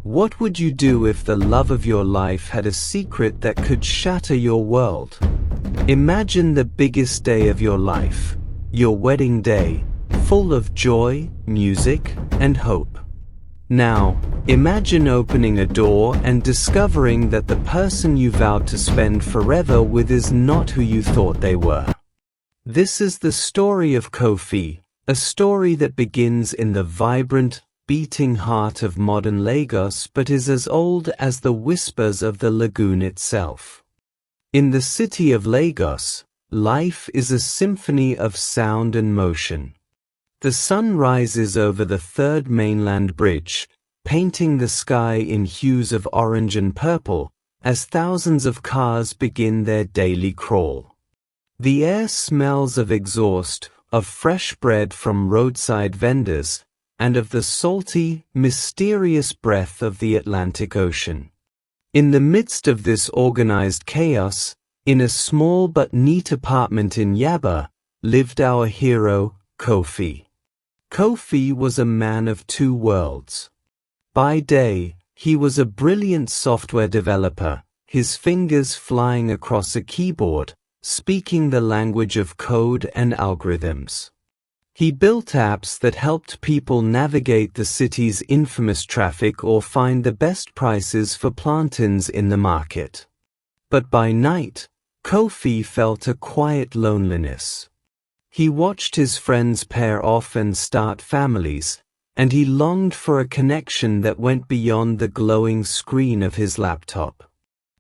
What would you do if the love of your life had a secret that could shatter your world? Imagine the biggest day of your life, your wedding day, full of joy, music, and hope. Now, imagine opening a door and discovering that the person you vowed to spend forever with is not who you thought they were. This is the story of Kofi, a story that begins in the vibrant, beating heart of modern Lagos but is as old as the whispers of the lagoon itself. In the city of Lagos, life is a symphony of sound and motion. The sun rises over the third mainland bridge, painting the sky in hues of orange and purple, as thousands of cars begin their daily crawl. The air smells of exhaust, of fresh bread from roadside vendors, and of the salty, mysterious breath of the Atlantic Ocean. In the midst of this organized chaos, in a small but neat apartment in Yaba, lived our hero, Kofi. Kofi was a man of two worlds. By day, he was a brilliant software developer, his fingers flying across a keyboard, speaking the language of code and algorithms. He built apps that helped people navigate the city's infamous traffic or find the best prices for plantains in the market. But by night, Kofi felt a quiet loneliness. He watched his friends pair off and start families, and he longed for a connection that went beyond the glowing screen of his laptop.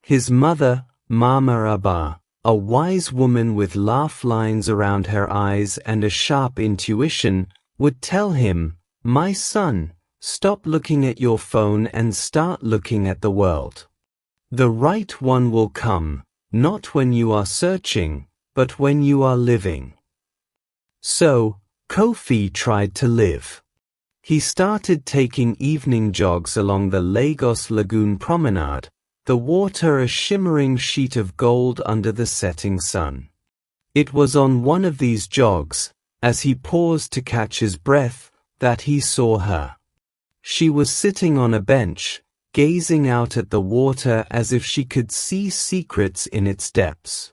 His mother, Mama Abba, a wise woman with laugh lines around her eyes and a sharp intuition, would tell him, "My son, stop looking at your phone and start looking at the world. The right one will come, not when you are searching, but when you are living." So, Kofi tried to live. He started taking evening jogs along the Lagos Lagoon promenade, the water a shimmering sheet of gold under the setting sun. It was on one of these jogs, as he paused to catch his breath, that he saw her. She was sitting on a bench, gazing out at the water as if she could see secrets in its depths.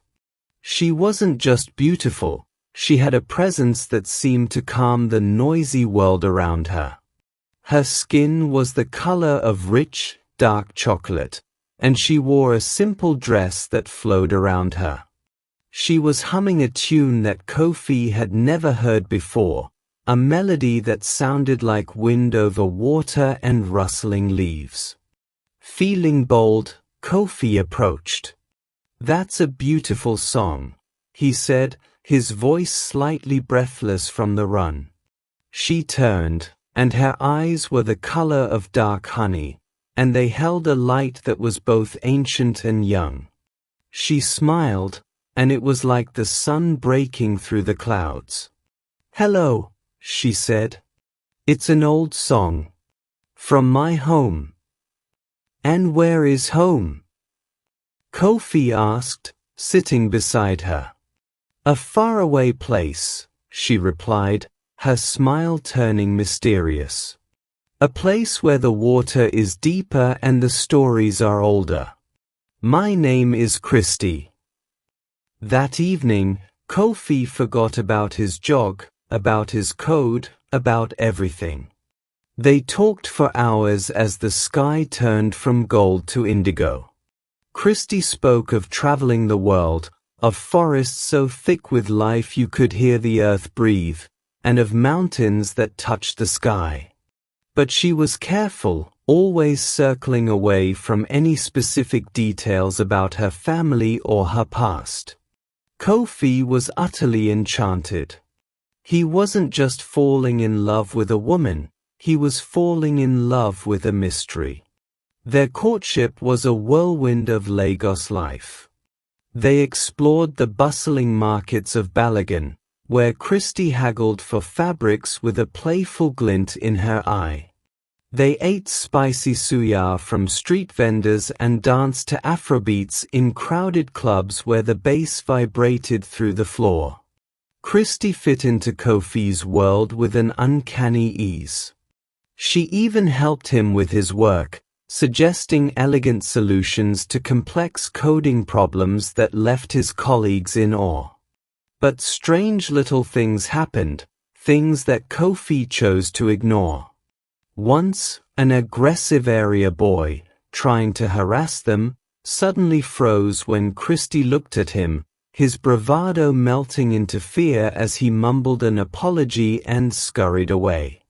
She wasn't just beautiful, she had a presence that seemed to calm the noisy world around her. Her skin was the color of rich, dark chocolate, and she wore a simple dress that flowed around her. She was humming a tune that Kofi had never heard before, a melody that sounded like wind over water and rustling leaves. Feeling bold, Kofi approached. "That's a beautiful song," he said, his voice slightly breathless from the run. She turned, and her eyes were the color of dark honey, and they held a light that was both ancient and young. She smiled, and it was like the sun breaking through the clouds. "Hello," she said. "It's an old song. From my home." "And where is home?" Kofi asked, sitting beside her. "A faraway place," she replied, her smile turning mysterious. "A place where the water is deeper and the stories are older. My name is Christie." That evening, Kofi forgot about his jog, about his code, about everything. They talked for hours as the sky turned from gold to indigo. Christie spoke of traveling the world, of forests so thick with life you could hear the earth breathe, and of mountains that touched the sky. But she was careful, always circling away from any specific details about her family or her past. Kofi was utterly enchanted. He wasn't just falling in love with a woman, he was falling in love with a mystery. Their courtship was a whirlwind of Lagos life. They explored the bustling markets of Balogun, where Christie haggled for fabrics with a playful glint in her eye. They ate spicy suya from street vendors and danced to Afrobeats in crowded clubs where the bass vibrated through the floor. Christie fit into Kofi's world with an uncanny ease. She even helped him with his work, suggesting elegant solutions to complex coding problems that left his colleagues in awe. But strange little things happened, things that Kofi chose to ignore. Once, an aggressive area boy, trying to harass them, suddenly froze when Christie looked at him, his bravado melting into fear as he mumbled an apology and scurried away.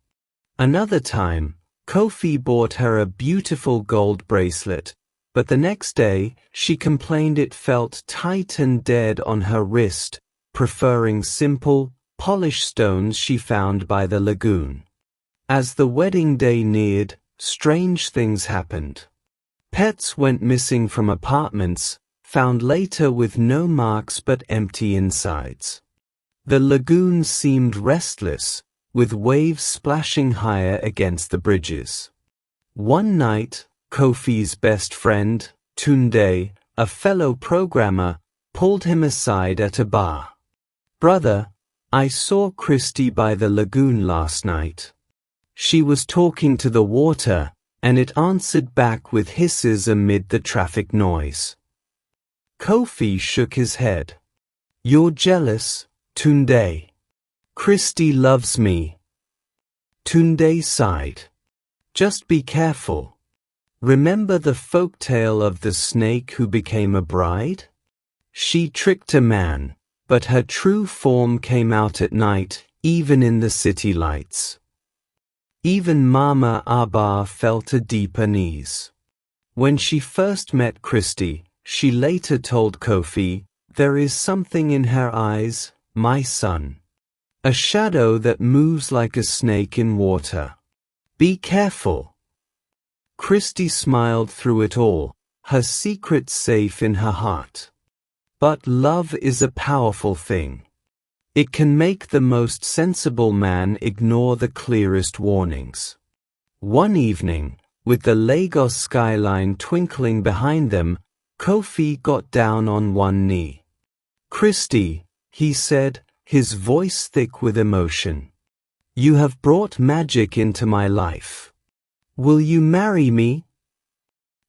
Another time, Kofi bought her a beautiful gold bracelet, but the next day, she complained it felt tight and dead on her wrist, preferring simple, polished stones she found by the lagoon. As the wedding day neared, strange things happened. Pets went missing from apartments, found later with no marks but empty insides. The lagoon seemed restless, with waves splashing higher against the bridges. One night, Kofi's best friend, Tunde, a fellow programmer, pulled him aside at a bar. "Brother, I saw Christie by the lagoon last night. She was talking to the water, and it answered back with hisses amid the traffic noise." Kofi shook his head. "You're jealous, Tunde. Christie loves me." Tunde sighed. "Just be careful. Remember the folktale of the snake who became a bride? She tricked a man, but her true form came out at night, even in the city lights." Even Mama Abba felt a deep unease. When she first met Christie, she later told Kofi, "There is something in her eyes, my son. A shadow that moves like a snake in water. Be careful." Christie smiled through it all, her secret safe in her heart. But love is a powerful thing. It can make the most sensible man ignore the clearest warnings. One evening, with the Lagos skyline twinkling behind them, Kofi got down on one knee. "Christie," he said, his voice thick with emotion, "you have brought magic into my life. Will you marry me?"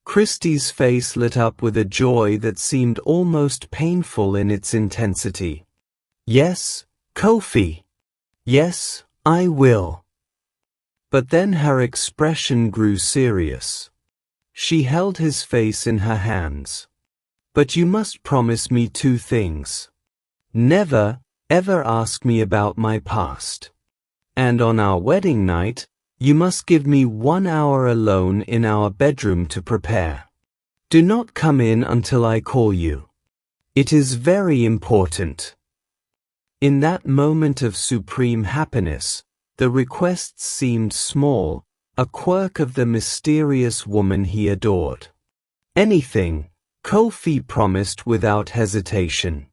Christie's face lit up with a joy that seemed almost painful in its intensity. "Yes, Kofi. Yes, I will." But then her expression grew serious. She held his face in her hands. "But you must promise me two things. Never, ever ask me about my past. And on our wedding night, you must give me 1 hour alone in our bedroom to prepare. Do not come in until I call you. It is very important." In that moment of supreme happiness, the requests seemed small, a quirk of the mysterious woman he adored. "Anything," Kofi promised without hesitation.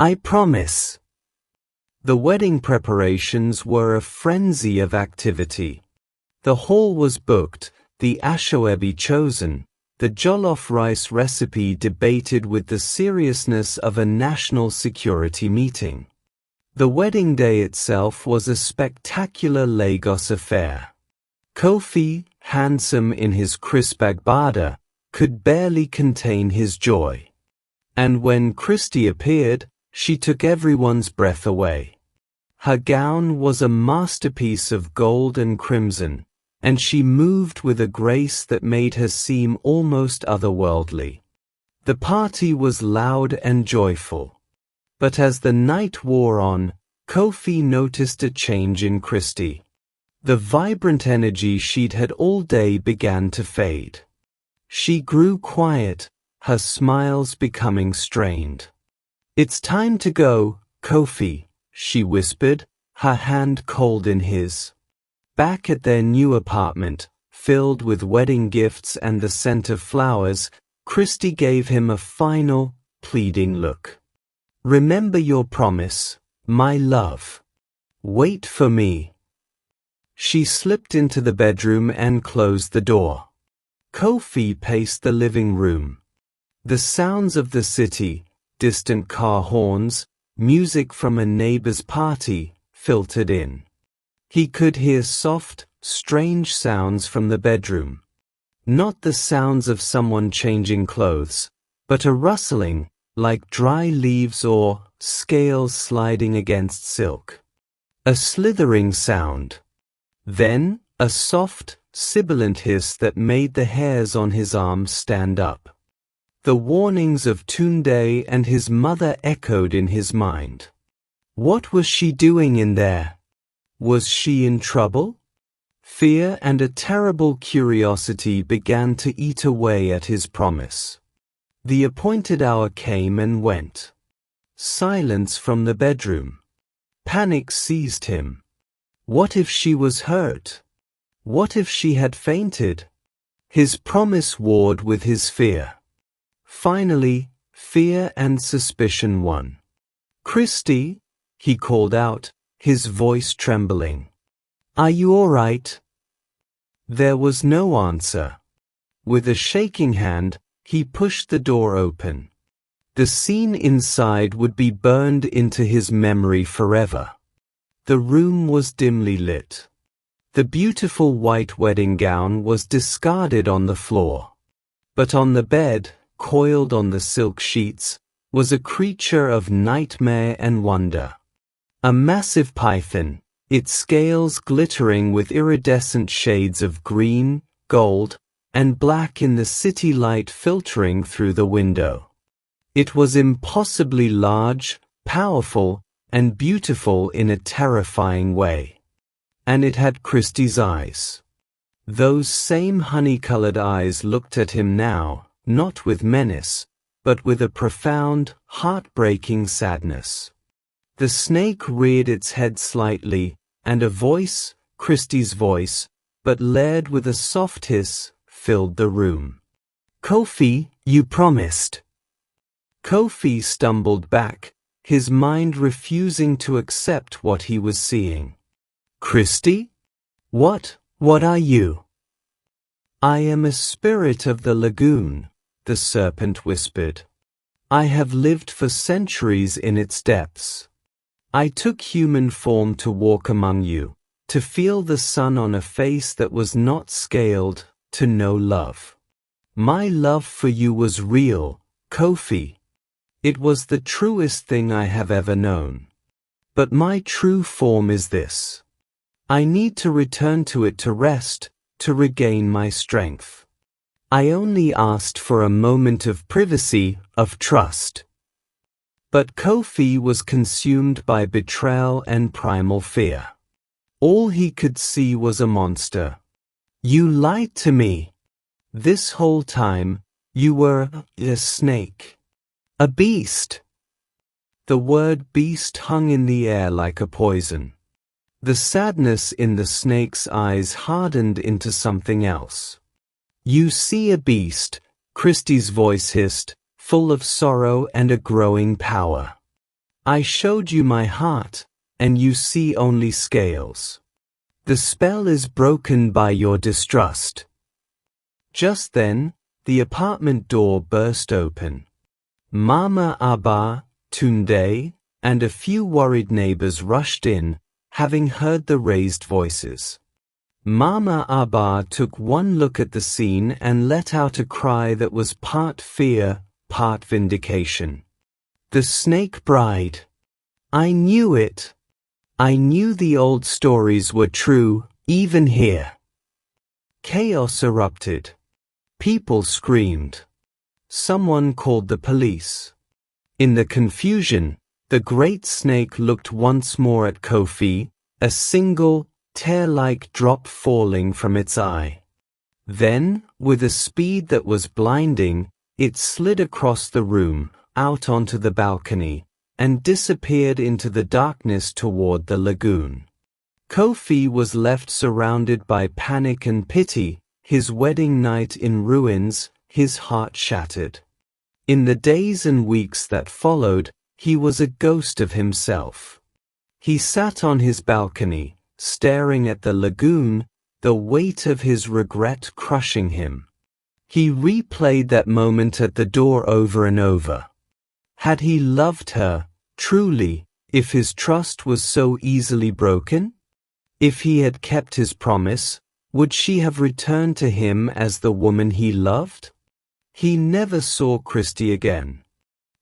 "I promise." The wedding preparations were a frenzy of activity. The hall was booked, the ashoebi chosen, the jollof rice recipe debated with the seriousness of a national security meeting. The wedding day itself was a spectacular Lagos affair. Kofi, handsome in his crisp agbada, could barely contain his joy. And when Christie appeared, she took everyone's breath away. Her gown was a masterpiece of gold and crimson, and she moved with a grace that made her seem almost otherworldly. The party was loud and joyful. But as the night wore on, Kofi noticed a change in Christie. The vibrant energy she'd had all day began to fade. She grew quiet, her smiles becoming strained. "It's time to go, Kofi," she whispered, her hand cold in his. Back at their new apartment, filled with wedding gifts and the scent of flowers, Christie gave him a final, pleading look. "Remember your promise, my love. Wait for me." She slipped into the bedroom and closed the door. Kofi paced the living room. The sounds of the city, distant car horns, music from a neighbor's party, filtered in. He could hear soft, strange sounds from the bedroom. Not the sounds of someone changing clothes, but a rustling, like dry leaves or scales sliding against silk. A slithering sound. Then, a soft, sibilant hiss that made the hairs on his arms stand up. The warnings of Tunde and his mother echoed in his mind. What was she doing in there? Was she in trouble? Fear and a terrible curiosity began to eat away at his promise. The appointed hour came and went. Silence from the bedroom. Panic seized him. What if she was hurt? What if she had fainted? His promise warred with his fear. Finally, fear and suspicion won. "Christie," he called out, his voice trembling. "Are you all right?" There was no answer. With a shaking hand, he pushed the door open. The scene inside would be burned into his memory forever. The room was dimly lit. The beautiful white wedding gown was discarded on the floor. But on the bed, coiled on the silk sheets, was a creature of nightmare and wonder. A massive python, its scales glittering with iridescent shades of green, gold, and black in the city light filtering through the window. It was impossibly large, powerful, and beautiful in a terrifying way. And it had Christie's eyes. Those same honey-colored eyes looked at him now, not with menace, but with a profound, heartbreaking sadness. The snake reared its head slightly, and a voice, Christie's voice, but layered with a soft hiss, filled the room. "Kofi, you promised." Kofi stumbled back, his mind refusing to accept what he was seeing. "Christie? What are you?" "I am a spirit of the lagoon," the serpent whispered. "I have lived for centuries in its depths. I took human form to walk among you, to feel the sun on a face that was not scaled, to know love. My love for you was real, Kofi. It was the truest thing I have ever known. But my true form is this. I need to return to it to rest, to regain my strength. I only asked for a moment of privacy, of trust." But Kofi was consumed by betrayal and primal fear. All he could see was a monster. "You lied to me. This whole time, you were a snake. A beast." The word beast hung in the air like a poison. The sadness in the snake's eyes hardened into something else. "You see a beast," Christie's voice hissed, full of sorrow and a growing power. "I showed you my heart, and you see only scales. The spell is broken by your distrust." Just then, the apartment door burst open. Mama Abba, Tunde, and a few worried neighbors rushed in, having heard the raised voices. Mama Abba took one look at the scene and let out a cry that was part fear, part vindication. "The snake bride! I knew it! I knew the old stories were true, even here." Chaos erupted. People screamed. Someone called the police. In the confusion, the great snake looked once more at Kofi, a single, tear-like drop falling from its eye. Then, with a speed that was blinding, it slid across the room, out onto the balcony, and disappeared into the darkness toward the lagoon. Kofi was left surrounded by panic and pity, his wedding night in ruins, his heart shattered. In the days and weeks that followed, he was a ghost of himself. He sat on his balcony, staring at the lagoon, the weight of his regret crushing him. He replayed that moment at the door over and over. Had he loved her, truly, if his trust was so easily broken? If he had kept his promise, Would she have returned to him as the woman he loved? He never saw Christie again.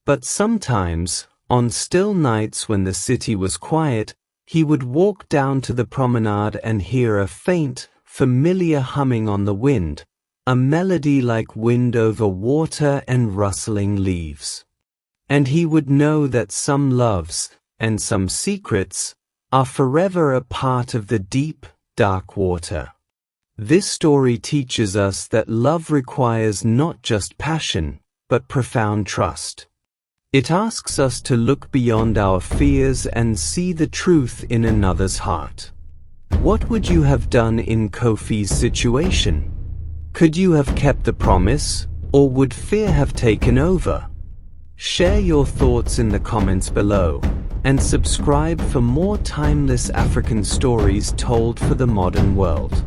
But sometimes, on still nights when the city was quiet, he would walk down to the promenade and hear a faint, familiar humming on the wind, a melody like wind over water and rustling leaves. And he would know that some loves, and some secrets, are forever a part of the deep, dark water. This story teaches us that love requires not just passion, but profound trust. It asks us to look beyond our fears and see the truth in another's heart. What would you have done in Kofi's situation? Could you have kept the promise, or would fear have taken over? Share your thoughts in the comments below, and subscribe for more timeless African stories told for the modern world.